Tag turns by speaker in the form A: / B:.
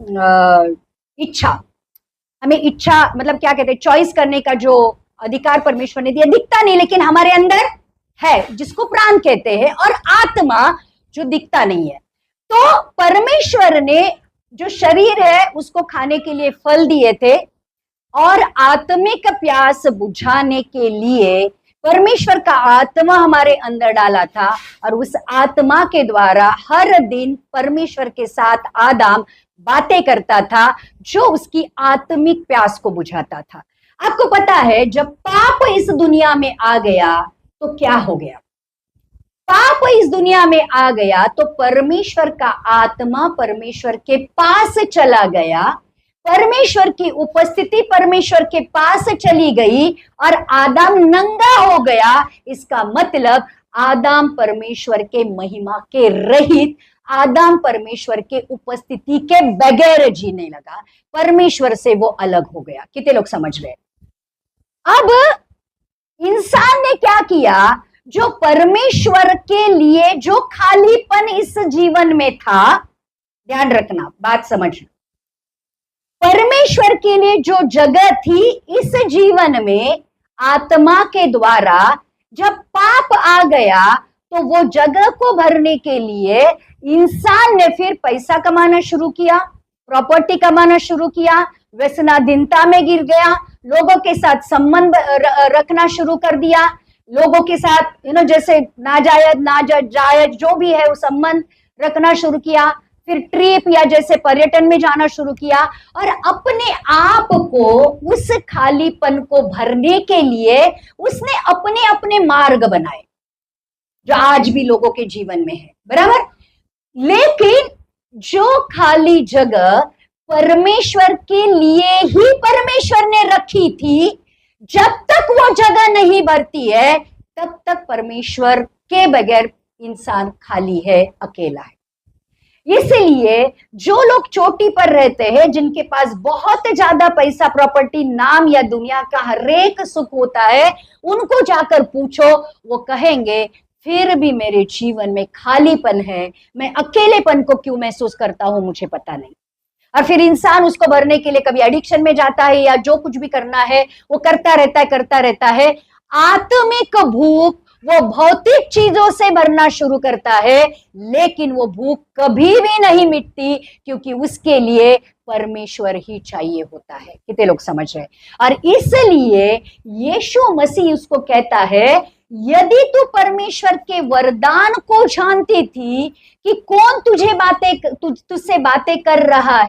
A: इच्छा, हमें इच्छा मतलब क्या कहते हैं, चॉइस करने का जो अधिकार परमेश्वर ने दिया, दिखता नहीं लेकिन हमारे अंदर है, जिसको प्राण कहते हैं, और आत्मा जो दिखता नहीं है। तो परमेश्वर ने जो शरीर है उसको खाने के लिए फल दिए थे, और आत्मिक प्यास बुझाने के लिए परमेश्वर का आत्मा हमारे अंदर डाला था, और उस आत्मा के द्वारा हर दिन परमेश्वर के साथ आदम बातें करता था, जो उसकी आत्मिक प्यास को बुझाता था। आपको पता है जब पाप इस दुनिया में आ गया तो क्या हो गया? पाप इस दुनिया में आ गया तो परमेश्वर का आत्मा परमेश्वर के पास चला गया, परमेश्वर की उपस्थिति परमेश्वर के पास चली गई, और आदम नंगा हो गया। इसका मतलब आदम परमेश्वर के महिमा के रहित, आदम परमेश्वर के उपस्थिति के बगैर जीने लगा, परमेश्वर से वो अलग हो गया। कितने लोग समझ रहे? अब इंसान ने क्या किया? जो परमेश्वर के लिए जो खालीपन इस जीवन में था, ध्यान रखना, बात समझना, परमेश्वर के लिए जो जगह थी इस जीवन में, आत्मा के द्वारा जब पाप आ गया तो वो जगह को भरने के लिए इंसान ने फिर पैसा कमाना शुरू किया, प्रॉपर्टी कमाना शुरू किया, व्यसनाधीनता में गिर गया, लोगों के साथ संबंध रखना शुरू कर दिया, लोगों के साथ जैसे नाजायज जो भी है वो संबंध रखना शुरू किया, फिर ट्रिप या जैसे पर्यटन में जाना शुरू किया, और अपने आप को उस खालीपन को भरने के लिए उसने अपने अपने मार्ग बनाए, जो आज भी लोगों के जीवन में है, बराबर। लेकिन जो खाली जगह परमेश्वर के लिए ही परमेश्वर ने रखी थी, जब तक वो जगह नहीं भरती है तब तक परमेश्वर के बगैर इंसान खाली है, अकेला है। इसलिए जो लोग चोटी पर रहते हैं, जिनके पास बहुत ज्यादा पैसा, प्रॉपर्टी, नाम या दुनिया का हरेक सुख होता है, उनको जाकर पूछो, वो कहेंगे फिर भी मेरे जीवन में खालीपन है, मैं अकेलेपन को क्यों महसूस करता हूं मुझे पता नहीं। और फिर इंसान उसको भरने के लिए कभी एडिक्शन में जाता है, या जो कुछ भी करना है वो करता रहता है। आत्मिक भूख वो भौतिक चीजों से भरना शुरू करता है, लेकिन वो भूख कभी भी नहीं मिटती, क्योंकि उसके लिए परमेश्वर ही चाहिए होता है। कितने लोग समझ रहे? और इसलिए यीशु मसीह उसको कहता है, यदि तू परमेश्वर के वरदान को जानती थी कि कौन तुझसे बातें कर रहा